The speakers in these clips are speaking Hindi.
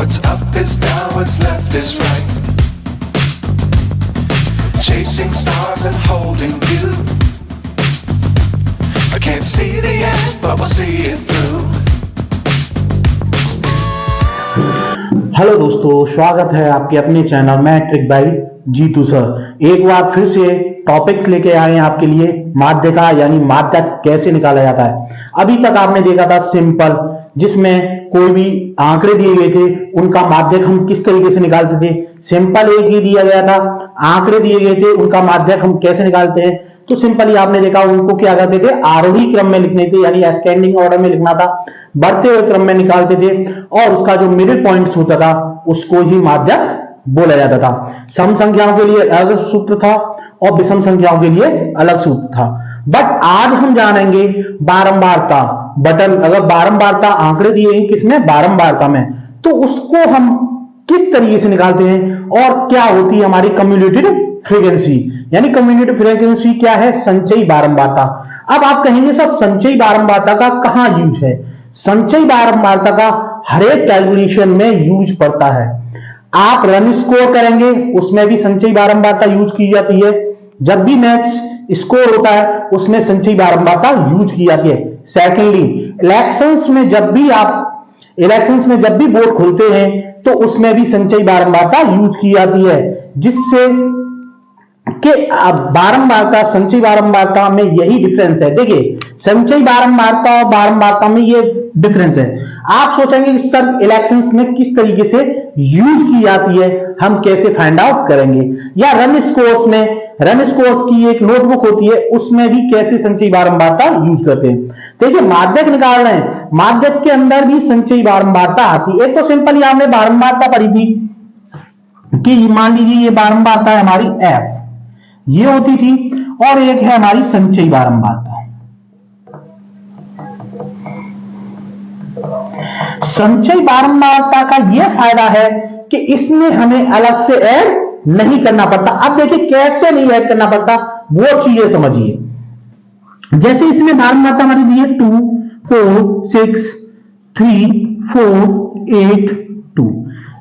What's up is down, what's left is right. Chasing stars and holding you. I can't see the end, but we'll see it through. Hello दोस्तों, स्वागत है आपके अपने channel matric by Jeetu sir. एक बार फिर से टॉपिक्स लेके आए हैं आपके लिए माध्य का, यानी माध्य कैसे निकाला जाता है। अभी तक आपने देखा था सिंपल, जिसमें कोई भी आंकड़े दिए गए थे उनका माध्यक हम किस तरीके से निकालते थे। सिंपल एक ही दिया गया था, आंकड़े दिए गए थे, उनका माध्यक हम कैसे निकालते हैं। तो सिंपली आपने देखा उनको क्या करते थे, आरोही क्रम में लिखने थे, यानी असेंडिंग ऑर्डर में लिखना था, बढ़ते हुए क्रम में निकालते थे और उसका जो मिडिल पॉइंट्स होता था उसको ही माध्यक बोला जाता था। सम संख्याओं के लिए अलग सूत्र था और विषम संख्याओं के लिए अलग सूत्र था। बट आज हम जानेंगे बारंबारता। बटन अगर बारंबारता आंकड़े दिए हैं किसमें, बारंबारता में, तो उसको हम किस तरीके से निकालते हैं और क्या होती है हमारी कम्युलेटिव फ्रीक्वेंसी। यानी कम्युलेटिव फ्रीक्वेंसी क्या है, संचयी बारंबारता। अब आप कहेंगे सर संचयी बारंबारता का कहां यूज है। संचयी बारंबारता का हर एक कैलकुलेशन में यूज पड़ता है। आप रन स्कोर करेंगे उसमें भी संचयी बारंबारता यूज की जाती है। जब भी मैच स्कोर होता है उसमें संचयी बारंबारता यूज की जाती है। सेकेंडली इलेक्शंस में जब भी वोट खुलते हैं तो उसमें भी संचयी बारंबारता यूज की जाती है, जिससे कि बारंबारता संचयी बारंबारता में यही डिफरेंस है। देखिए संचयी बारंबारता और बारंबारता में ये डिफरेंस है। आप सोचेंगे कि सर इलेक्शंस में किस तरीके से यूज की जाती है, हम कैसे फाइंड आउट करेंगे। या रन स्कोर्स की एक नोटबुक होती है, उसमें भी कैसे संचयी बारंबारता यूज करते हैं। देखिए माध्यक निकाल रहे हैं, माध्यक के अंदर भी संचयी बारंबारता आती है। एक तो सिंपली आपने बारंबारता पढ़ी थी कि मान लीजिए ये बारंबारता है हमारी एफ, ये होती थी, और एक है हमारी संचयी बारंबारता। संचयी बारंबारता का यह फायदा है कि इसमें हमें अलग से ऐड नहीं करना पड़ता। अब देखिए कैसे नहीं ऐड करना पड़ता वो चीजें समझिए। जैसे इसमें बारंबारता हमारी दी है 2, 4, 6, 3, 4, 8, 2,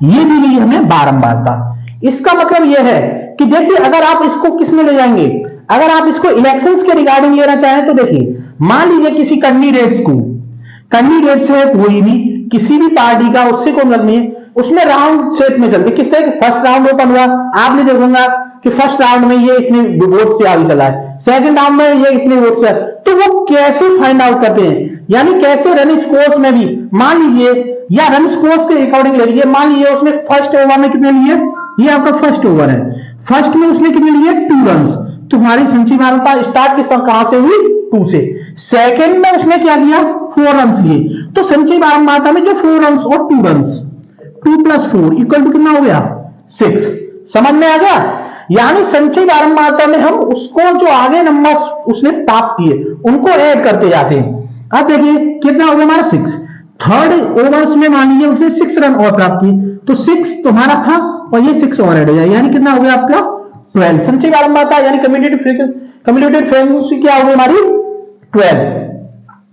ये दी गई हमें बारंबारता। इसका मतलब यह है कि देखिए अगर आप इसको किस में ले जाएंगे, अगर आप इसको इलेक्शंस के रिगार्डिंग लेना चाहें तो देखिए मान लीजिए किसी कैंडिडेट्स है कोई भी, किसी भी पार्टी का, उससे कोई मतलब नहीं है, उसमें राउंड शेप में चलते। किस तरह फर्स्ट राउंड ओपन हुआ, आपने देखूंगा कि फर्स्ट राउंड में ये इतने वोट से आगे चला है, सेकंड राउंड में ये इतने वोट से, तो वो कैसे फाइंड आउट करते हैं, यानी कैसे रन स्कोर्स में भी मान लीजिए, या रन स्कोर्स के अकॉर्डिंग ले लीजिए। मान लीजिए उसने फर्स्ट ओवर में कितने लिए, ये आपका फर्स्ट ओवर है, फर्स्ट में उसने कितने लिए 2 रन, तो हमारी संचयी बारंबारता स्टार्ट के सब कहां से हुई 2 से। सेकंड में उसने क्या किया 4 रन लिए, तो संचयी बारंबारता में जो 4 रन और 2 रन, 2 + 4 इक्वल टू कितना हो गया 6। समझ में आ गया। यानी संचयी बारंबारता में हम उसको जो आगे नंबर उसने प्राप्त किए उनको ऐड करते जाते हैं। अब देखिए कितना हो गया हमारा 6। थर्ड ओवर्स में मान लीजिए उसने 6 रन और प्राप्त किए, तो 6 तुम्हारा था और ये 6 और ऐड हो जाए, यानी कितना हो गया आपका 12। संचयी बारंबारता यानी कम्युलेटिव फ्रीक्वेंसी क्या हो गई हमारी 12।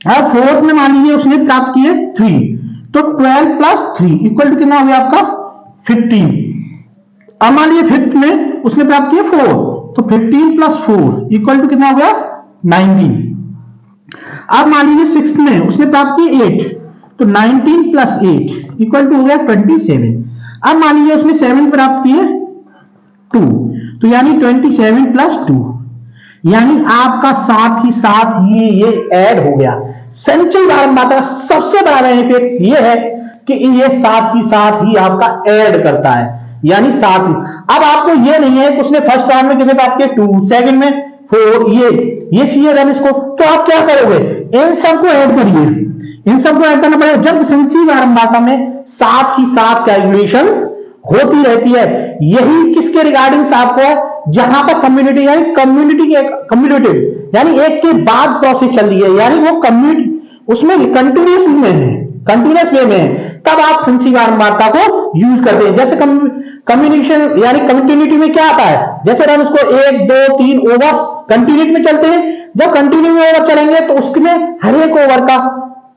अब फोर्थ में मान लीजिए उसने प्राप्त किए 3, तो 12 + 3 इक्वल टू कितना हो गया आपका 15। अब मान लीजिए फिफ्थ में उसने प्राप्त किए 4, तो 15 + 4 इक्वल टू कितना हो गया 19। अब मान लीजिए सिक्स्थ में उसने प्राप्त किए 8, तो 19 + 8 इक्वल टू हो गया 27। अब मान लीजिए उसने 7 प्राप्त किए 2, तो यानी 27 + 2, यानी आपका साथ ही ये ऐड हो गया। संचयी बारंबारता का सबसे बड़ा बेनिफिट ये है कि ये साथ ही आपका ऐड करता है, यानी साथ ही। अब आपको ये नहीं है कि उसने फर्स्ट राउंड में कितने प्राप्त किए 2, सेकंड में 4, ये चाहिए रन इसको, तो आप क्या करोगे इन सबको ऐड करिए, इन सबको ऐड करना पड़ेगा। जब संचयी बारंबारता में साथ ही साथ कैलकुलेशंस होती रहती है, यही किसके रिगार्डिंग आपको, जहां पर कम्युनिटी यानी कम्युनिटिव यानी एक के बाद प्रोसेस चल रही है, यानी वो कम्युनिटी उसमें कंटिन्यूअस वे में है, तब आप संचयी बारंबारता को यूज करते हैं। जैसे कम्युनिकेशन यानी कंटिन्यूटी में क्या आता है, जैसे रन उसको 1, 2, 3 ओवर कंटिन्यूटी में चलते हैं। जब कंटिन्यू ओवर चलेंगे तो उसमें हर एक ओवर का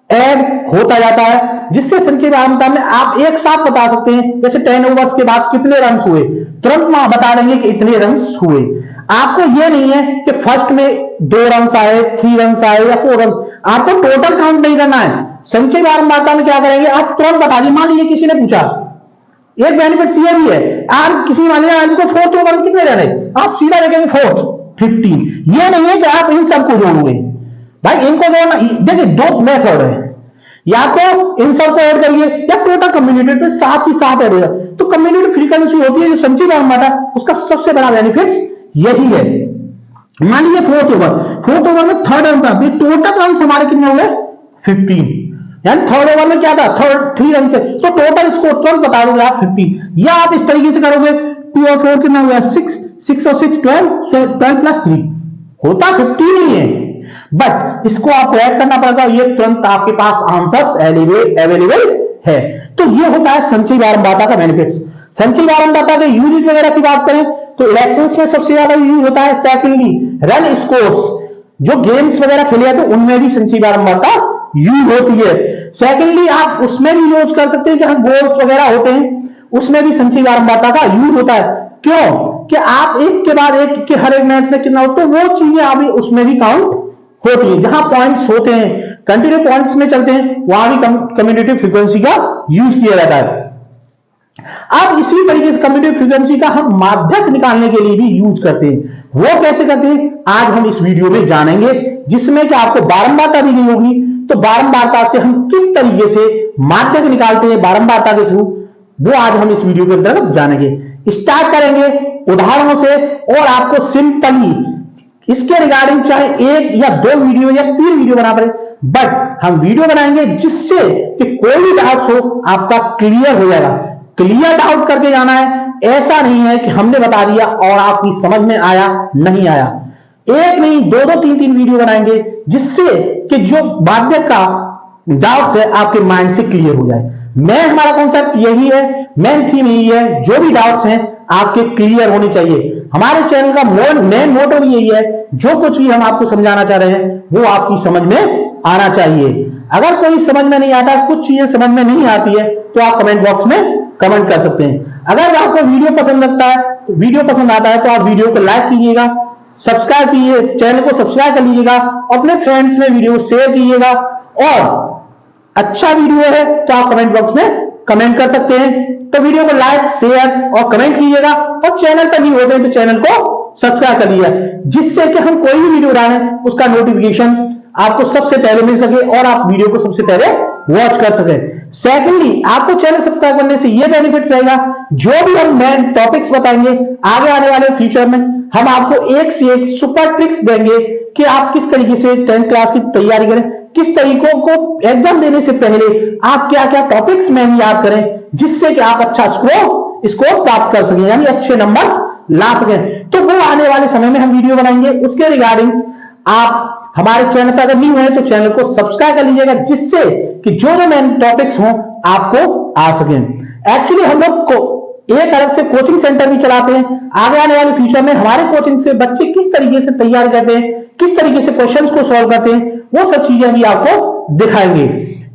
ऐड होता जाता है, जिससे संचयी बारंबारता में आप एक साथ बता सकते हैं, जैसे 10 ओवर्स के बाद कितने रन हुए, तुरंत बता देंगे कि इतने रन हुए। आपको यह नहीं है कि फर्स्ट में 2 रन आए, 3 रन आए या 4 रन, आपको टोटल काउंट नहीं करना है। संचयी बारंबारता में क्या करेंगे, आप तुरंत बता दिए। मान लीजिए किसी ने पूछा, एक बेनिफिट ये भी है, आप किसी मान लीजिए आपको 4th ओवर कितने रन है, आप सीधा देखेंगे 4th 15। ये नहीं है कि आप इन सबको जोड़ोगे, भाई इनको जोड़ना, देखिए 2 मेथड है, या तो इन सबको ऐड करिए या टोटल कम्युनिटी पे साथ ही साथ ऐड होगा। तो कम्युनिटी फ्रीक्वेंसी होती है जो संचयी बारंबारता, उसका सबसे बड़ा बेनिफिट यही है। मान लीजिए 4th ओवर में 3rd रन था, टोटल रन हमारे कितने हुए 15, यानी 3rd ओवर में क्या था 3 रन थे, तो टोटल स्कोर तुरंत बता दोगे आप 15। या आप इस तरीके से करोगे 2 और 4 कितना हुआ 6 और 6 12 प्लस 3 होता 15 ही है, बट इसको आपको ऐड करना पड़ेगा, ये तुरंत आपके पास आंसर्स अवेलेबल है। तो ये होता है संचयी बारंबारता का बेनिफिट्स। संचयी बारंबारता के यूज वगैरह की बात करें तो इलेक्शंस में सबसे ज्यादा यूज होता है। सेकंडली रन स्कोर्स, जो गेम्स वगैरह खेले जाते हैं उनमें भी संचयी बारंबारता यूज होती है। सेकंडली आप उसमें भी यूज कर सकते हैं जहां गोल्स वगैरह होते हैं, उसमें भी संचयी बारंबारता का यूज होता है। क्यों कि आप एक के बाद एक के हर एक मैच में कितना होता है, वो चीजें अभी उसमें भी काउंट होती है। जहां पॉइंट्स होते हैं, कंटिन्यू पॉइंट्स में चलते हैं, वहां भी कम्यूटेटिव फ्रीक्वेंसी का यूज किया जाता है। अब इसी तरीके से कम्यूटेटिव फ्रीक्वेंसी का हम माध्यक निकालने के लिए भी यूज करते हैं। वो कैसे करते हैं आज हम इस वीडियो में जानेंगे, जिसमें कि आपको बारंबारता दी गई होगी, तो बारंबारता से हम किस तरीके से माध्यक निकालते हैं बारंबारता के थ्रू, वो आज हम इस वीडियो के अंदर जानेंगे। स्टार्ट करेंगे उदाहरणों से, और आपको सिंपली इसके रिगार्डिंग चाहे 1 या 2 वीडियो या 3 वीडियो बना पड़े, बट हम वीडियो बनाएंगे जिससे कि कोई भी डाउट हो आपका क्लियर हो जाएगा। क्लियर डाउट करके जाना है, ऐसा नहीं है कि हमने बता दिया और आपकी समझ में आया नहीं आया। एक नहीं 2-2 3-3 वीडियो बनाएंगे जिससे कि जो माध्यक का डाउट्स है आपके माइंड से क्लियर हो जाए। मैं हमारा कॉन्सेप्ट यही है, मेन थीम यही है, जो भी डाउट्स हैं आपके क्लियर होने चाहिए। हमारे चैनल का मेन मोटो यही है, जो कुछ भी हम आपको समझाना चाह रहे हैं वो आपकी समझ में आना चाहिए। अगर कोई समझ में नहीं आता, कुछ चीजें समझ में नहीं आती है, तो आप कमेंट बॉक्स में कमेंट कर सकते हैं। अगर आपको वीडियो पसंद लगता है, वीडियो पसंद आता है, तो आप वीडियो को लाइक कीजिएगा, सब्सक्राइब कीजिए, चैनल को सब्सक्राइब कर लीजिएगा, अपने फ्रेंड्स में वीडियो शेयर कीजिएगा, और अच्छा वीडियो है तो आप कमेंट बॉक्स में कमेंट कर सकते हैं। तो वीडियो को लाइक शेयर और कमेंट कीजिएगा, और चैनल पर नहीं होते हैं तो चैनल को सब्सक्राइब कर लीजिए, जिससे कि हम कोई भी वीडियो डालें उसका नोटिफिकेशन आपको सबसे पहले मिल सके और आप वीडियो को सबसे पहले वॉच कर सके। सेकंडली आपको चैनल सब्सक्राइब करने से यह बेनिफिट रहेगा, जो भी हम मेन टॉपिक्स बताएंगे आगे आने वाले फ्यूचर में, हम आपको एक से एक सुपर ट्रिक्स देंगे कि आप किस तरीके से 10th क्लास की तैयारी करें, किस तरीकों को एग्जाम देने से पहले आप क्या क्या टॉपिक्स में याद करें, जिससे कि आप अच्छा स्कोर प्राप्त कर सकें, यानी अच्छे नंबर ला सकें। तो वो आने वाले समय में हम वीडियो बनाएंगे, उसके रिगार्डिंग आप हमारे चैनल पर अगर नहीं हुए तो चैनल को सब्सक्राइब कर लीजिएगा, जिससे कि जो जो मेन टॉपिक्स हों आपको आ सकें। एक्चुअली हम लोग को एक अलग से कोचिंग सेंटर भी चलाते हैं। आगे आने वाले फ्यूचर में हमारे कोचिंग से बच्चे किस तरीके से तैयारी करते हैं, किस तरीके से क्वेश्चंस को सॉल्व करते हैं, वो सब चीजें भी आपको दिखाएंगे।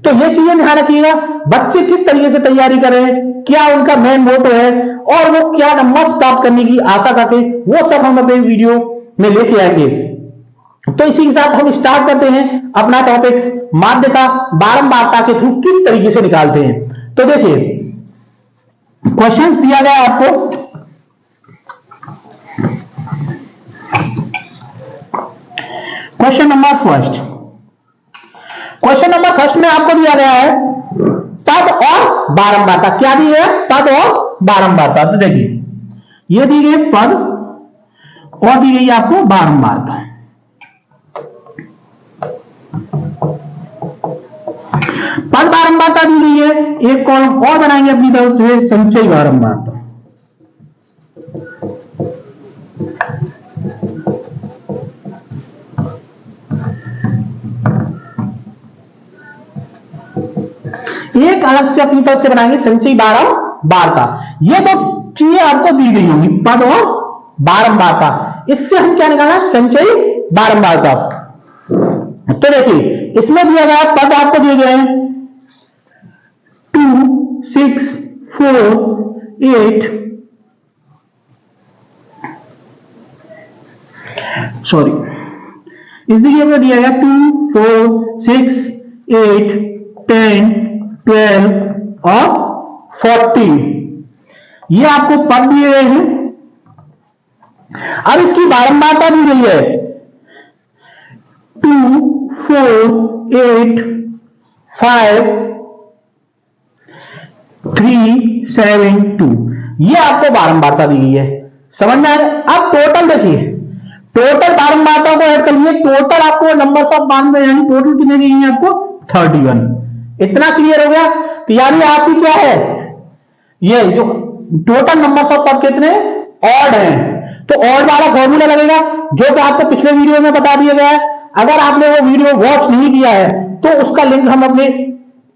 तो ये चीजें ध्यान रखिएगा, बच्चे किस तरीके से तैयारी कर रहे हैं, क्या उनका मेन मोटो है, और वो क्या नंबर प्राप्त करने की आशा करते हैं, वो सब हम अपने वीडियो में लेके आएंगे। तो इसी के साथ हम स्टार्ट करते हैं अपना टॉपिक्स, माध्यता बारंबारता के थ्रू किस तरीके से निकालते हैं। तो देखिए क्वेश्चंस दिया गया आपको, क्वेश्चन नंबर फर्स्ट में आपको दिया गया है पद और बारंबारता। क्या दी है? पद और बारंबारता। तो देखिए ये दी गई पद और दी गई आपको बारंबारता। पद बारंबारता दी गई है, एक कॉलम और बनाएंगे अपनी तरफ से, संचयी बारंबारता। एक अलग से अपनी तरफ से बनाएंगे संचयी बारंबारता। ये तो चीजें आपको दी गई होंगी, पद और बारंबारता। इससे हम क्या निकालना? संचयी बारंबारता। तो देखिए इसमें दिया गया पद आपको दिए गए हैं 2 6 4 8 सॉरी इस दिए में दिया गया 2 4 6 8 10 12 और 14 ये आपको पद दिए गए हैं। अब इसकी बारंबारता दी गई है 2 4 8 5 3 7 2 ये आपको बारंबारता दी गई है। समझ में आ रहा है? अब टोटल देखिए, टोटल बारंबारता को ऐड कर लिए, टोटल आपको नंबर ऑफ मान में यानी टोटल कितने दी गई है आपको 31। इतना क्लियर हो गया? तो यानी आपकी क्या है, ये जो टोटल नंबर ऑफ पद कितने ऑड हैं, तो ऑड वाला फॉर्मूला लगेगा जो कि आपको पिछले वीडियो में बता दिया गया है। अगर आपने वो वीडियो वॉच नहीं किया है तो उसका लिंक हम अपने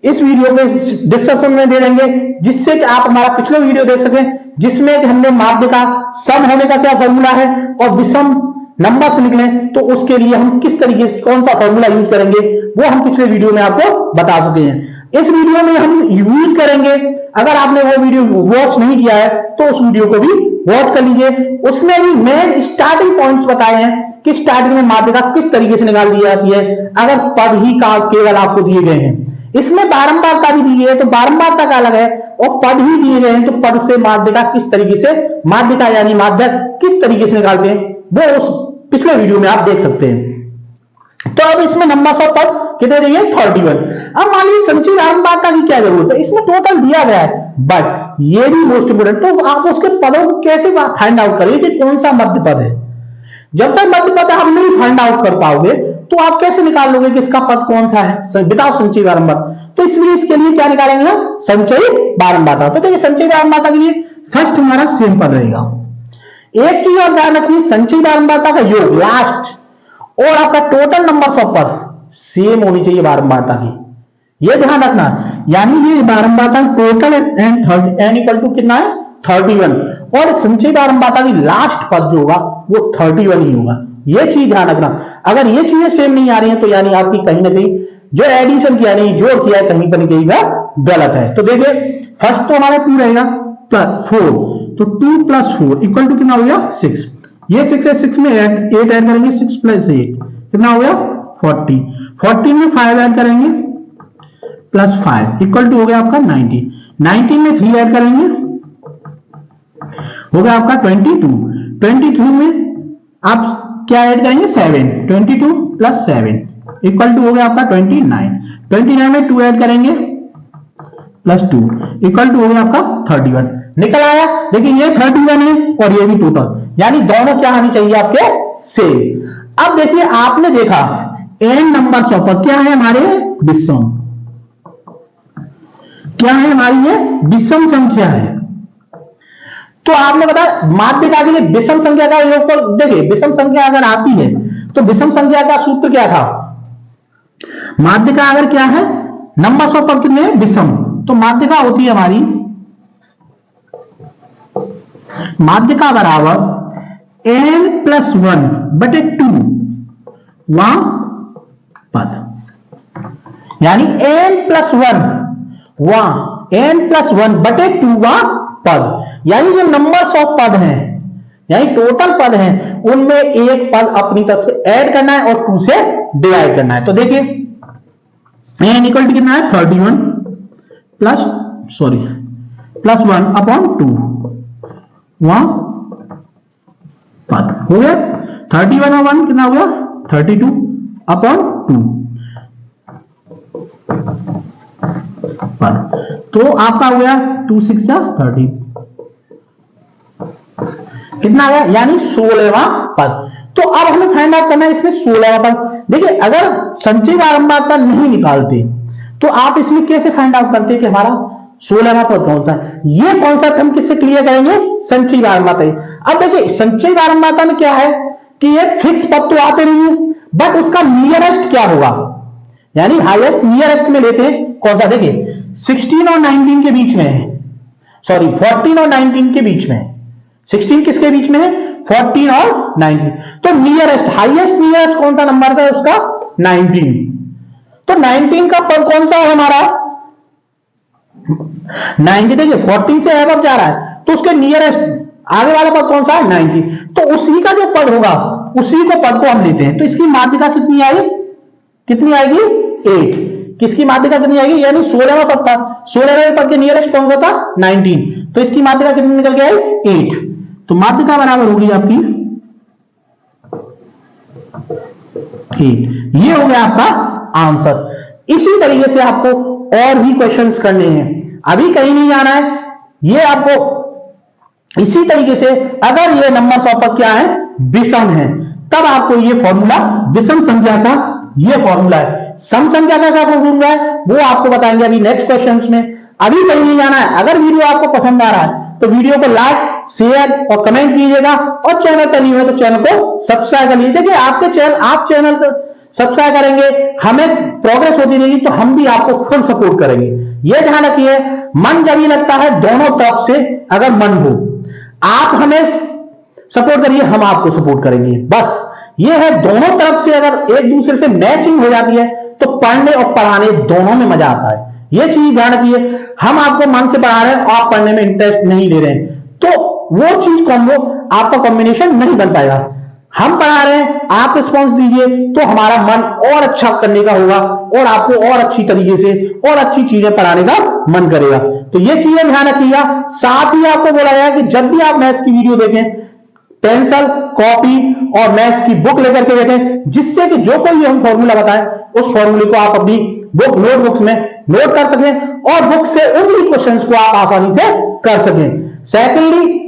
इस वीडियो के डिस्क्रिप्शन में दे देंगे, जिससे कि आप हमारा पिछला वीडियो देख सकें, जिसमें हमने माध्य का सम होने का क्या फॉर्मूला है और विषम नंबर से निकले तो उसके लिए हम किस तरीके से कौन सा फॉर्मूला यूज करेंगे वो हम पिछले वीडियो में आपको बता चुके हैं। इस वीडियो में हम यूज करेंगे, अगर आपने वो वीडियो वॉच नहीं किया है तो उस वीडियो को भी वॉच कर लीजिए। उसमें भी मेन स्टार्टिंग पॉइंट्स बताए हैं कि स्टार्टिंग में माध्यिका किस तरीके से निकाल दी जाती है अगर पद ही का केवल आपको दिए गए हैं। इसमें बारंबारता भी दी है तो बारंबारता का अलग है, और पद ही दिए गए हैं तो पद से माध्यिका किस तरीके से, माध्यिका यानी माध्यक किस तरीके से निकालते हैं वो उस पिछले वीडियो में आप देख सकते हैं। तो अब इसमें नंबर ऑफ पद कितने दिए 31। अब मान लीजिए संचयी बारंबारता की क्या जरूरत है, इसमें टोटल दिया गया है बट ये भी मोस्ट इंपोर्टेंट, तो आप उसके पदों को कैसे फाइंड आउट करिए कि कौन सा मध्य पद है। जब तक मध्य पद आप नहीं फाइंड आउट कर पाओगे तो आप कैसे निकाल लोगे कि इसका पद कौन सा है विदाउट संचयी बारंबारता। तो इसलिए इसके लिए क्या निकालेंगे हम, संचयी बारंबारता। तो देखिए संचयी बारंबारता के लिए फर्स्ट हमारा सेम पद रहेगा। एक चीज और ध्यान रखिए, संचयी बारंबारता का योग लास्ट और आपका टोटल नंबर ऑफ पद सेम होनी चाहिए बारंबारता की, ये ध्यान रखना। यानी ये बारंबारता टोटल एन इक्वल टू कितना है 31, और संचयी बारंबारता की लास्ट पद जो होगा वो 31 ही होगा। ये चीज ध्यान रखना। अगर ये चीजें सेम नहीं आ रही हैं तो यानी आपकी कहीं ना कहीं जो एडिशन किया नहीं जोड़ किया है कहीं पर कहीं गलत है। तो देखिए फर्स्ट तो हमारा 2 रहेगा प्लस 4, तो 2 + 4 इक्वल टू कितना हो गया 6। ये 6 है, 6 में 8 ऐड करेंगे, 6 + 8 कितना हो गया 40। 40 में 5 ऐड करेंगे +5 इक्वल टू हो गया आपका 90। 90 में 3 ऐड करेंगे हो गया आपका 22। 22 में आप क्या ऐड करेंगे 7, 22 + 7 इक्वल टू हो गया आपका 29। 29 में 2 ऐड करेंगे +2 इक्वल टू हो गया आपका 31। निकल आया। देखिए ये 31 है और ये भी टोटल, यानी दोनों क्या आनी चाहिए आपके सेम। अब देखिए आपने देखा n नंबर ऑफ पद क्या है हमारे विषम, क्या है हमारी ये विषम संख्या है। तो आपने बताया माध्यिका के लिए विषम संख्या का योगफल, देखिए विषम संख्या अगर आती है तो विषम संख्या का सूत्र क्या था, माध्यिका अगर क्या है नंबर ऑफ पद कितने विषम, तो माध्यिका होती है हमारी माध्यिका बराबर n+1/2 वहां पद, यानी n+1 वहां n+1/2 वहां पद, यानी जो नंबर्स ऑफ पद हैं यानी टोटल पद हैं उनमें एक पद अपनी तरफ से ऐड करना है और 2 से डिवाइड करना है। तो देखिए n इक्वल टू कितना है 31 +1/2 वहां पद हो गया 31 और 1 कितना हो गया 32/2 पद। तो आपका हो गया 2 6 30 कितना आ गया, यानी 16वां पद। तो अब हमें फाइंड आउट करना है इसमें 16वां पद। देखिए अगर संचयी बारंबारता नहीं निकालते तो आप इसमें कैसे फाइंड आउट करते हैं कि हमारा 16वां पद कौन सा है। ये कॉन्सेप्ट हम किससे क्लियर करेंगे, संचयी बारंबारता। अब देखिए संचयी बारंबारता में क्या है कि ये फिक्स पद तो आते नहीं है बट उसका नियरेस्ट क्या होगा, यानी हाईएस्ट नियरेस्ट में लेते हैं कौन सा। देखिए 16 और 19 के बीच में है, सॉरी 14 और 19 के बीच में है। 16 किसके बीच में है 14 और 19, तो नियरेस्ट हाईएस्ट नियरेस्ट कौन सा नंबर है उसका 19। तो 19 का पद कौन सा है हमारा 90, देखिए 14 से अब जा रहा है तो उसके नियरेस्ट आगे वाला पद कौन सा है 90, तो उसी का जो पद होगा उसी को पद को हम लेते हैं। तो इसकी माध्यिका कितनी आएगी, कितनी आएगी 8। किसकी माध्यिका कितनी आएगी, यानी 16वां पद था, 16वें पद के नियरेस्ट कौन सा था 19, तो इसकी माध्यिका कितनी निकल के आई 8। तो माध्यिका बराबर होगी आपकी 8। ये हो गया आपका आंसर। इसी तरीके से आपको और भी क्वेश्चंस करने हैं, अभी कहीं नहीं जाना है। ये आपको इसी तरीके से अगर ये नंबर्स ऑफ क्या है विषम है, तब आपको ये फॉर्मूला विषम संख्या का ये फॉर्मूला है। सम संख्या का क्या फॉर्मूला है वो आपको बताएंगे अभी नेक्स्ट क्वेश्चंस में। अभी कहीं नहीं जाना है। अगर वीडियो आपको पसंद आ रहा है तो वीडियो को लाइक शेयर और कमेंट कीजिएगा, और चैनल पर नहीं हो तो चैनल को सब्सक्राइब कर लीजिए। देखिए आपके चैनल, आप चैनल को सब्सक्राइब करेंगे, हमें प्रोग्रेस होती रहेगी, तो हम भी आपको फुल सपोर्ट करेंगे। यह ध्यान रखिए, मन जब ही लगता है दोनों तरफ से अगर मन हो, आप हमें सपोर्ट करिए, हम आपको सपोर्ट करेंगे। बस ये है, दोनों तरफ से अगर एक दूसरे से मैचिंग हो जाती है तो पढ़ने और पढ़ाने दोनों में मजा आता है। ये चीज ध्यान रखिए, हम आपको मन से पढ़ा रहे हैं और आप पढ़ने में इंटरेस्ट नहीं ले रहे हैं, तो वो चीज कॉम्बो आपका कॉम्बिनेशन नहीं बन पाएगा। हम पढ़ा रहे हैं, आप रिस्पॉन्स दीजिए, तो हमारा मन और अच्छा करने का होगा और आपको और अच्छी तरीके से और अच्छी चीजें पढ़ाने का मन करेगा। तो ये चीजें ध्यान रखिएगा। साथ ही आपको बोला गया कि जब भी आप मैथ्स की वीडियो देखें, पेंसिल कॉपी और मैथ्स की बुक लेकर के देखें, जिससे कि जो कोई हम फॉर्मूला बताएं उस फॉर्मूले को आप अपनी बुक नोटबुक्स में नोट कर सकें और बुक से उन क्वेश्चंस को आप आसानी से कर सकें। सेकेंडली,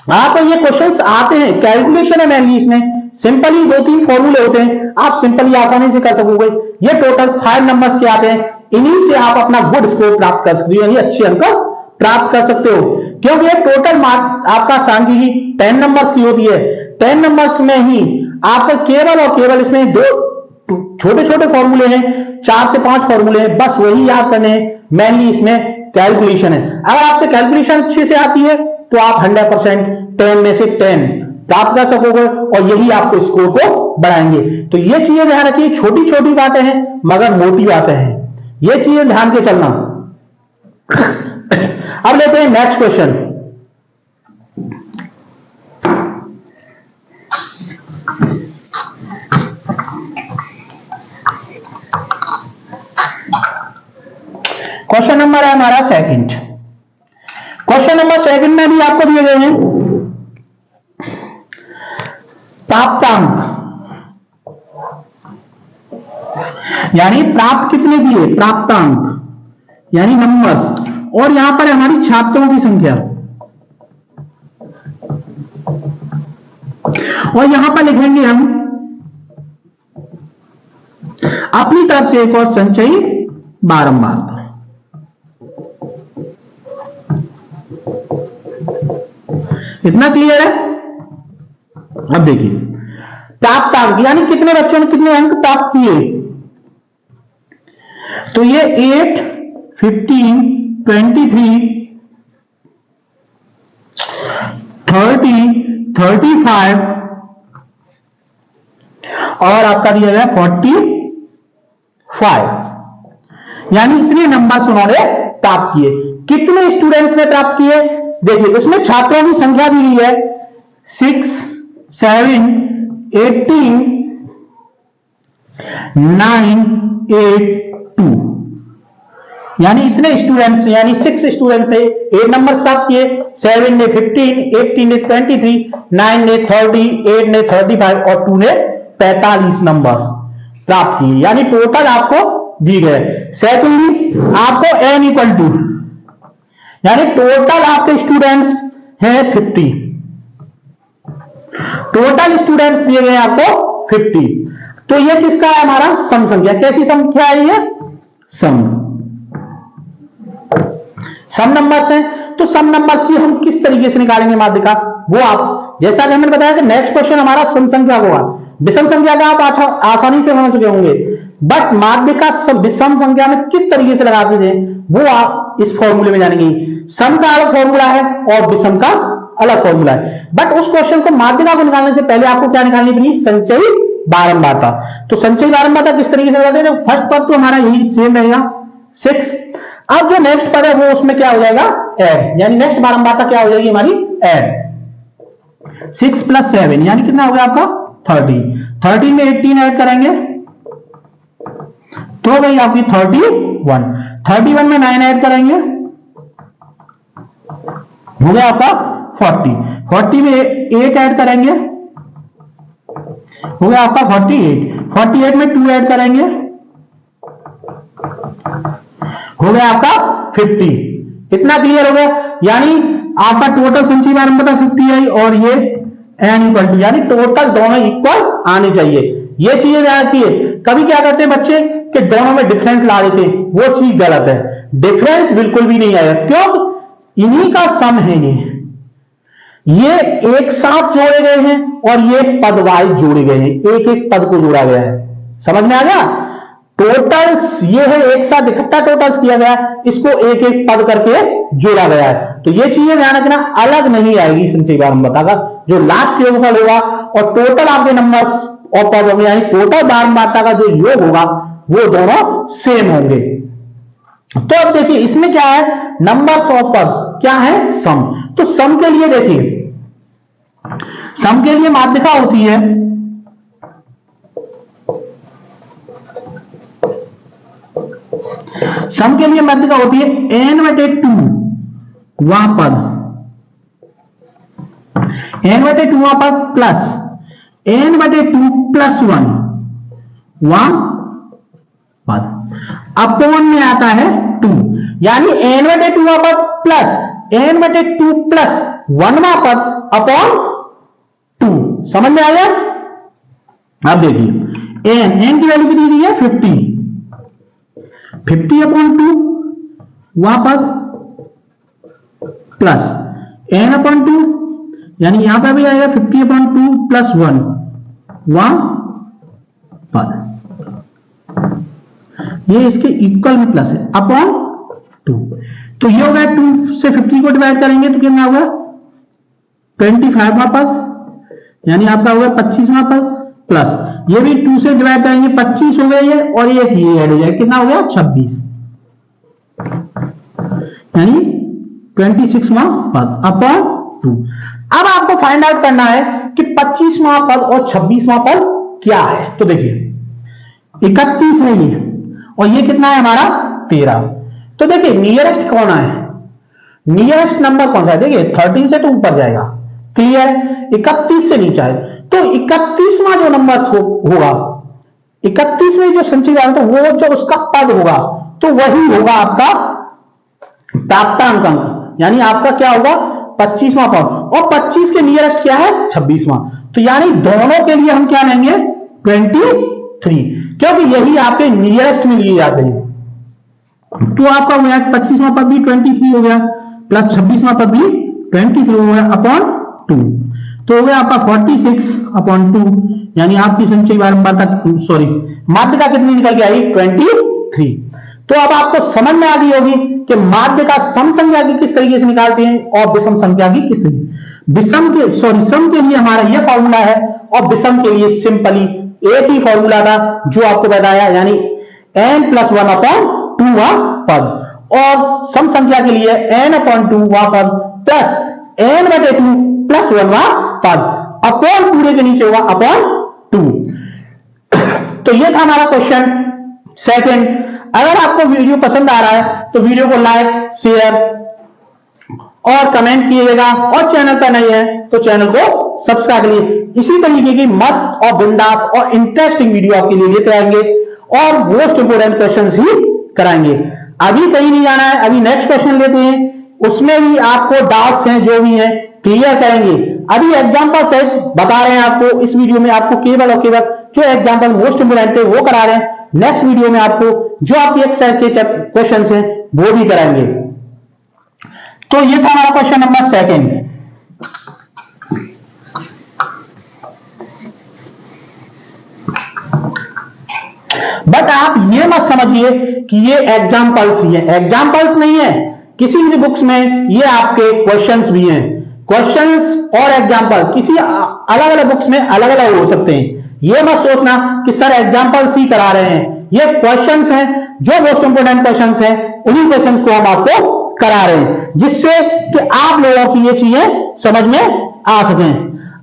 आपको ये क्वेश्चंस आते हैं, कैलकुलेशन है मेनली, इसमें सिंपली 2-3 फॉर्मूले होते हैं, आप सिंपली आसानी से कर सकोगे। ये टोटल 5 नंबर्स के आते हैं, इन्हीं से आप अपना गुड स्कोर प्राप्त कर सकते हो, यानी अच्छे अंक प्राप्त कर सकते हो। क्योंकि ये टोटल मार्क आपका सांख्यिकी 10 नंबर्स की होती है। 10 नंबर्स में ही आपको केवल और केवल इसमें 2 छोटे छोटे फॉर्मूले हैं, 4 से 5 फॉर्मूले हैं, बस वही याद करने हैं। मेनली इसमें कैलकुलेशन है। अगर आपसे कैलकुलेशन अच्छे से आती है तो आप 100% 10 में से 10 प्राप्त कर सकोगे और यही आपको स्कोर को बढ़ाएंगे। तो ये चीजें ध्यान रखिए, छोटी छोटी बातें हैं मगर मोटी बातें हैं, ये चीजें ध्यान के चलना। अब लेते हैं नेक्स्ट क्वेश्चन। क्वेश्चन नंबर है हमारा सेकंड। क्वेश्चन नंबर सेकंड में भी आपको दिए गए हैं प्राप्तांक, यानी प्राप्त कितने किए, प्राप्तांक यानी नंबर्स, और यहां पर हमारी छात्रों की संख्या, और यहां पर लिखेंगे हम अपनी तरफ से एक और संचयी बारंबार। इतना क्लियर है। अब देखिए प्राप्तांक यानी कितने बच्चों ने कितने अंक प्राप्त किए, तो ये 8, 15, 23, 30, 35 और आपका दिया गया 45, यानी इतने नंबर्स उन्होंने प्राप्त किए। कितने स्टूडेंट्स ने प्राप्त किए, देखिए उसमें छात्रों की संख्या दी गई है 6, 7, 18, 9, 8, 2, यानी इतने स्टूडेंट्स, यानी 6 स्टूडेंट्स से 8 नंबर प्राप्त किए, 7 ने 15, 18 ने 23, 9 ने 30, 8 ने 35 और 2 ने 45 नंबर प्राप्त किए, यानी टोटल आपको दी गए। सेकेंडली आपको n इक्वल टू, यानी टोटल आपके स्टूडेंट्स हैं 50, टोटल स्टूडेंट्स दिए गए आपको 50। तो ये किसका है, हमारा सम संख्या। कैसी संख्या है ये, सम नंबर्स हैं। तो सम नंबर्स की हम किस तरीके से निकालेंगे माध्यिका, वो आप, जैसा कि हमने बताया कि नेक्स्ट क्वेश्चन हमारा सम संख्या होगा, विषम संख्या का आप आसानी से समझ सके होंगे, बट माध्यिका विषम संख्या में किस तरीके से लगाते थे वो आप इस फॉर्मूले में जानेंगे। सम का अलग फॉर्मूला है और विषम का अलग फॉर्मूला है, बट उस क्वेश्चन को माध्यिका को निकालने से पहले आपको क्या निकालनी पड़ेगी, संचयी बारंबारता। तो संचयी बारंबारता किस तरीके से बताते हैं, फर्स्ट पद तो हमारा यही सेम रहेगा 6। अब जो नेक्स्ट पद है वो उसमें क्या हो जाएगा, ऐड, यानी नेक्स्ट बारंबारता क्या हो जाएगी हमारी, ऐड। 6 + 7 यानी कितना हो गया आपका 30। 30 में 18 ऐड करेंगे तो हो गई आपकी 31। 31 में 9 ऐड करेंगे हो गया आपका 40। 40 में 8 ऐड करेंगे हो गया आपका 48। 48 में 2 ऐड करेंगे हो गया आपका 50। इतना क्लियर हो गया, यानी आपका टोटल संचयी बारंबारता 50 आई और ये n इक्वल टू, यानी टोटल दोनों इक्वल आने चाहिए। ये चीजें ध्यान रखिए। कभी क्या करते हैं बच्चे कि दोनों में डिफरेंस ला देते हैं, वो चीज गलत है। डिफरेंस बिल्कुल भी नहीं आएगा, क्यों, इन्हीं का सम है ये एक साथ जोड़े गए हैं और ये पद वाइज जोड़े गए हैं, एक एक पद को जोड़ा गया है। समझ में आ गया, टोटल्स ये है एक साथ इकट्ठा टोटल्स किया गया, इसको एक एक पद करके जोड़ा गया है। तो ये चीजें ध्यान रखना, अलग नहीं आएगी संचयी बारंबारता का जो लास्ट योगफल होगा और टोटल आपके नंबर और पद होंगे, यानी टोटल बारंबारता का जो योग होगा वो दोनों सेम होंगे। तो अब देखिए इसमें क्या है, नंबर्स ऑफ पद क्या है, सम। तो सम के लिए देखिए, सम के लिए माध्यिका होती है सम के लिए माध्यिका होती है n/2 वहां पद, n/2 वहां पद प्लस n/2 + 1 वहां पद, अपॉन में आता है 2, यानी n/2 वहां पद प्लस n/2 + 1 वहां पद अपॉन 2। समझ में आ गया। अब देखिए n की वैल्यू कितनी दी है 50, 50/2 वहां पद प्लस n/2, यानी यहां पर भी आएगा 50/2 + 1 वहां पद, ये इसके इक्वल में प्लस है अपॉन 2। तो ये होगा 2 से 50 को डिवाइड करेंगे तो कितना होगा 25वां पद, यानी आपका होगा 25वां पद प्लस ये भी 2 से डिवाइड करेंगे 25 हो गया ये, और ये ऐड हो जाएगा, कितना हो गया 26, यानी 26वां पद अपॉन 2। अब आपको फाइंड आउट करना है कि 25वां पद और 26वां पद क्या है। तो देखिए 31 है ये और ये कितना है हमारा 13। तो देखिए नियरेस्ट कौन है, नियरेस्ट नंबर कौन सा है, देखिए 13 से तो ऊपर जाएगा, क्लियर, 31 से नीचे है। तो 31वां जो नंबर होगा, 31 में जो संचयी बारंबारता वो जो उसका पद होगा तो वही होगा आपका प्राप्तांक अंक, यानी आपका क्या होगा 25वां पद, और 25 के नियरेस्ट क्या है 26वां। तो यानी दोनों के लिए हम क्या लेंगे 23, क्योंकि यही आपके नियरेस्ट में लिए जाते हैं। तो आपका हो गया 25वां पद भी 23 हो गया प्लस 26वां पद भी 23 हो गया अपॉन 2, तो हो गया आपका 46/2, यानी आपकी संचयी बारंबारता सॉरी माध्यिका कितनी निकल के आई 23। तो अब आपको समझ में आ गई होगी कि माध्यिका सम संख्या की किस तरीके से निकालते हैं और विषम संख्या की किस तरीके। सम के लिए हमारा यह फॉर्मूला है और विषम के लिए सिंपली एक ही फॉर्मूला था जो आपको बताया, यानी n+1/2 पद, और सम संख्या के लिए n/2 पद प्लस n/2 + 1 पद अपॉन पूरे के नीचे होगा अपॉन 2। तो ये था हमारा क्वेश्चन सेकंड। अगर आपको वीडियो पसंद आ रहा है तो वीडियो को लाइक शेयर और कमेंट कीजिएगा, और चैनल पर नहीं है तो चैनल को सब्सक्राइब करिए। इसी तरीके की मस्त और बिंदास और इंटरेस्टिंग वीडियो आपके लिए लेते आएंगे और मोस्ट इंपोर्टेंट क्वेश्चन ही कराएंगे। अभी कहीं नहीं जाना है, अभी नेक्स्ट क्वेश्चन लेते हैं, उसमें भी आपको डाउट्स हैं जो भी हैं क्लियर करेंगे। अभी एग्जांपल सेट बता रहे हैं आपको, इस वीडियो में आपको केवल और केवल जो एग्जांपल मोस्ट इंपोर्टेंट है वो करा रहे हैं। नेक्स्ट वीडियो में आपको जो आपकी एक्सरसाइज के क्वेश्चन हैं वो भी कराएंगे। तो ये था हमारा क्वेश्चन नंबर सेकंड। बट आप ये मत समझिए कि ये एग्जांपल्स ही है, एग्जांपल्स नहीं है, किसी भी बुक्स में ये आपके क्वेश्चंस भी हैं। क्वेश्चंस और एग्जांपल किसी अलग अलग बुक्स में अलग अलग हो सकते हैं, ये मत सोचना कि सर एग्जाम्पल सी करा रहे हैं, ये क्वेश्चंस हैं, जो मोस्ट इंपोर्टेंट क्वेश्चंस हैं उन्हीं क्वेश्चंस को हम आपको करा रहे हैं, जिससे कि आप लोगों की ये चीजें समझ में आ सकें।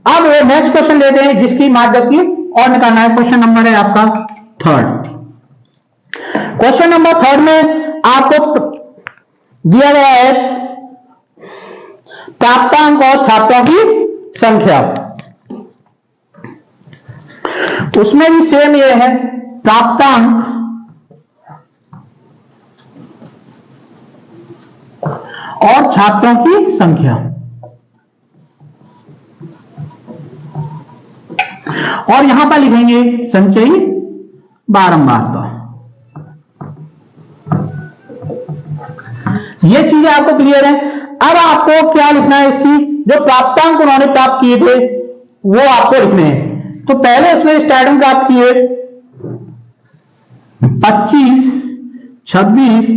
अब नेक्स्ट क्वेश्चन लेते हैं, जिसकी माध्यम की और निकालना है। क्वेश्चन नंबर है आपका थर्ड। क्वेश्चन नंबर थर्ड में आपको दिया गया है प्राप्तांक और छात्रों की संख्या। उसमें भी सेम ये है, प्राप्तांक और छात्रों की संख्या, और यहां पर लिखेंगे संचयी बारंबारता। ये चीजें आपको क्लियर है। अब आपको क्या लिखना है, इसकी जो प्राप्तांक उन्होंने प्राप्त किए थे वो आपको लिखने हैं। तो पहले उसने स्टार्टिंग प्राप्त किए 25, 26,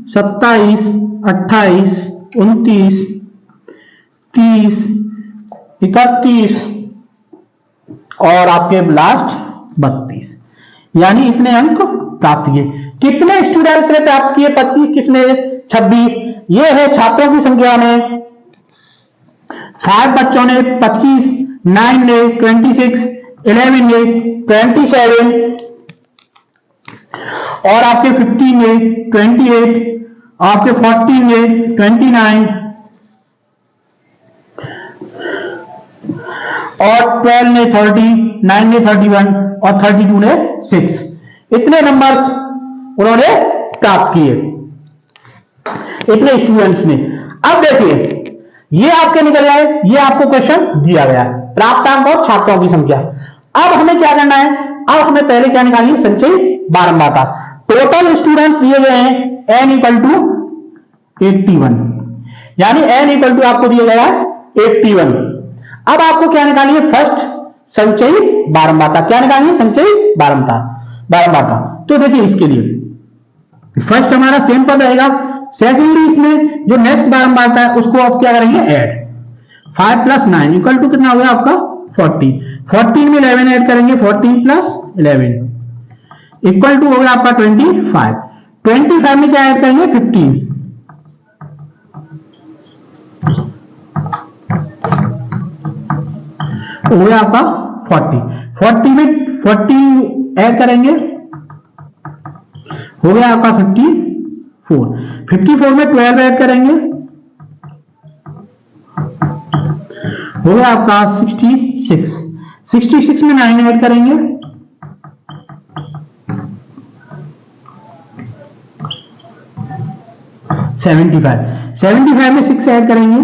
27, 28, 29, 30, 31 और आपके लास्ट 32, यानी इतने अंक प्राप्त किए। कितने स्टूडेंट्स ने प्राप्त किए? 25, किसने? 26। ये है छात्रों की संख्या में 5 बच्चों ने 25, 9 ने 26, 11 ने 27 और आपके 15 ने 28, आपके 14 ने 29 और 12 ने 30, 9 ने 31 और 32 ने 6। इतने नंबर्स उन्होंने प्राप्त किए, इतने स्टूडेंट्स ने। अब देखिए ये आपके निकल आए, ये आपको क्वेश्चन दिया गया है, प्राप्तांक और छात्रों की संख्या। अब हमें क्या करना है? अब हमें पहले क्या निकालनी है? संचयी बारंबारता। टोटल स्टूडेंट्स दिए गए हैं n इक्वल टू 81, यानी n इक्वल टू आपको दिया गया है 81। अब आपको क्या निकालनी है? फर्स्ट संचयी बारंबारता। क्या निकालनी है? संचयी बारंबारता। तो देखिए इसके लिए फर्स्ट हमारा सेम पद रहेगा, सेकेंडली इसमें जो नेक्स्ट बारंबारता है उसको आप क्या करेंगे? ऐड। 5 प्लस 9 इक्वल टू कितना हो गया आपका? 40। 14 में 11 ऐड करेंगे, 14 प्लस 11 इक्वल टू हो गया आपका 25। 25 में क्या ऐड करेंगे? 15 हो गया आपका 40। 40 में 40 ऐड करेंगे, हो गया आपका 54। 54 में 12 ऐड करेंगे, हो गया आपका 66। 66 में 9 ऐड करेंगे, $75। 75 में 6 ऐड करेंगे,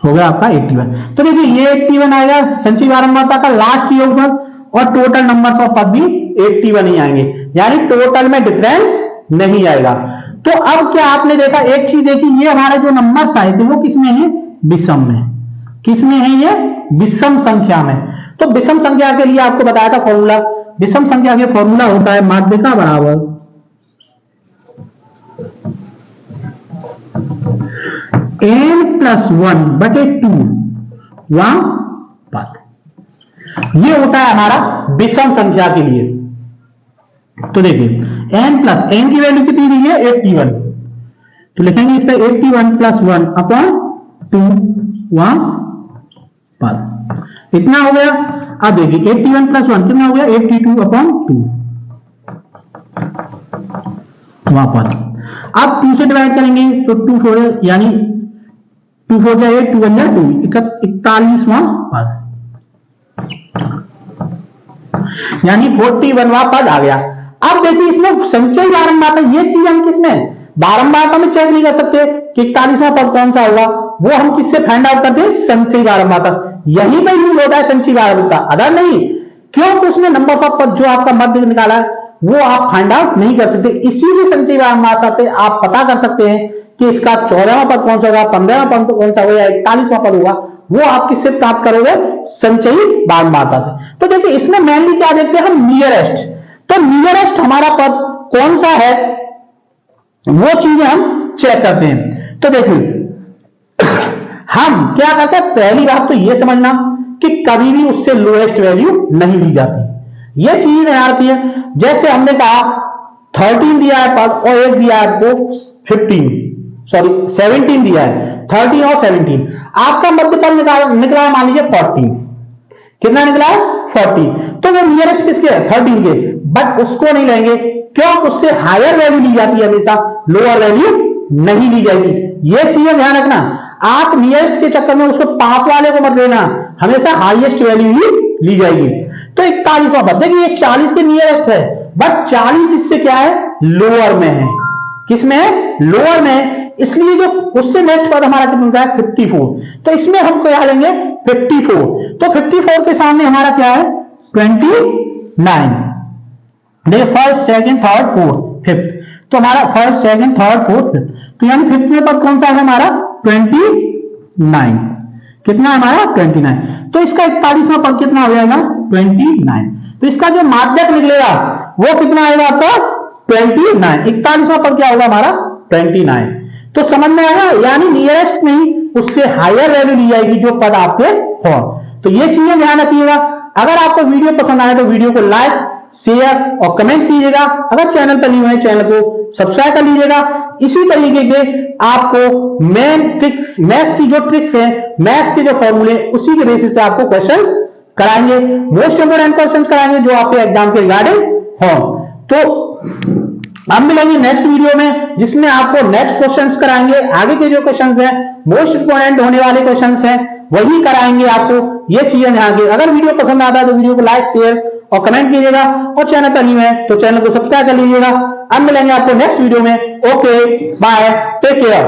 हो गया आपका 81। तो देखिए ये 81 आएगा संचयी बारंबारता का लास्ट योगफल, और टोटल नंबर ऑफ पद भी 81 ही आएंगे, यानी टोटल में डिफरेंस नहीं आएगा। तो अब क्या आपने देखा, एक चीज देखी, ये हमारे जो नंबर्स आए थे वो किसमें है? विषम में। किसमें है ये? विषम संख्या में। तो विषम संख्या के लिए आपको बताया था फॉर्मूला। विषम संख्या के फॉर्मूला होता है माध्यिका बराबर n+1/2 वहां पद। ये होता है हमारा विषम संख्या के लिए। तो देखिए n की वैल्यू कितनी दी है? 81। तो लिखेंगे इस पर 81 + 1/2 वहां पद। इतना हो गया। अब देखिए 81 + 1 कितना हो गया? 82/2 वहां पद। अब 2 से डिवाइड करेंगे तो 2 4 यानी 2 4 जा 8, 2 1 जा 2, 41वां पद, यानी 41वां पद आ गया। अब देखिए इसमें संचयी बारंबारता, ये चीज हम किसमें बारंबारता में चेक नहीं कर सकते कि 41वां पद कौन सा होगा, वो हम किससे फाइंड आउट करते हैं? संचयी बारंबारता। यही पे यूज होता है संचयी बारंबारता, अदर नहीं। क्योंकि उसने नंबर ऑफ पद जो आपका मध्य निकाला है वो आप फाइंड आउट नहीं कर सकते। इसी से संचयी बारंबारता पे आप पता कर सकते हैं कि इसका 14वां पद कौन सा होगा, 15वां पद कौन सा होगा, 41वां पद होगा। वो आप किससे प्राप्त करोगे? संचयी बारंबारता से। तो देखिए इसमें मेनली क्या देखते हैं हम? नियरेस्ट। तो नियरेस्ट हमारा पद कौन सा है वो चीजें हम चेक करते हैं। तो देखिए हम क्या करते हैं, पहली बात तो ये समझना कि कभी भी उससे लोएस्ट वैल्यू नहीं ली जाती। ये चीज ध्यान रखिए। जैसे हमने कहा 13 दिया है पद और एक दिया है आपको 17 दिया है, 13 और 17। आपका मध्य पद निकला है मान लीजिए 14। कितना निकला है? 14। तो वो नियरेस्ट किसके है? 13 के। बट उसको नहीं लेंगे, क्यों? उससे हायर वैल्यू ली जाती है हमेशा, लोअर वैल्यू नहीं ली जाएगी। ये चीजें ध्यान रखना। आप नियरेस्ट के चक्कर में उसको पास वाले को मत लेना, हमेशा हाईएस्ट वैल्यू ही ली जाएगी। तो 41वां पद, देखिए ये 40 के नियरेस्ट है, बट 40 इससे क्या है? लोअर में है। किसमें है? लोअर में है। इसलिए जो उससे नेक्स्ट पद हमारा कितना है? 54। तो इसमें हम क्या लेंगे? 54। तो 54 के सामने हमारा क्या है? 29। देखिए first, second, third, fourth, fifth. तो हमारा first, second, third, fourth, fifth. तो यानी फिफ्थ में पद कौन सा है हमारा? 29। कितना है हमारा? 29। तो इसका 41वां पद कितना हो जाएगा? 29। तो इसका जो माध्यक निकलेगा वो कितना आएगा आपका? 29। 41वां पद क्या होगा हमारा? 29। तो समझ में आया? यानी नियरेस्ट नहीं, उससे हायर वैल्यू ली जाएगी जो पद आपके हो। तो ये चीजें ध्यान रखिएगा। अगर आपको वीडियो पसंद आए तो वीडियो को लाइक, शेयर और कमेंट कीजिएगा। अगर चैनल पर नहीं है चैनल को सब्सक्राइब कर लीजिएगा। इसी तरीके के आपको मेन ट्रिक्स, मैथ्स की जो ट्रिक्स है, मैथ्स के जो फॉर्मूले, उसी के बेसिस पे आपको क्वेश्चंस कराएंगे, मोस्ट इंपोर्टेंट क्वेश्चंस कराएंगे जो आपके एग्जाम के रिगार्डिंग हो। तो हम मिलेंगे नेक्स्ट वीडियो में, जिसमें आपको नेक्स्ट क्वेश्चंस कराएंगे। आगे के जो क्वेश्चंस हैं, मोस्ट इंपोर्टेंट होने वाले क्वेश्चंस हैं, वही कराएंगे आपको। ये चीजें ध्यान रखिए। अगर वीडियो पसंद आता है तो वीडियो को लाइक, शेयर और कमेंट कीजिएगा, और चैनल पर नहीं है तो चैनल को सब्सक्राइब कर लीजिएगा। अब मिलेंगे आपको नेक्स्ट वीडियो में। Okay, bye, take care.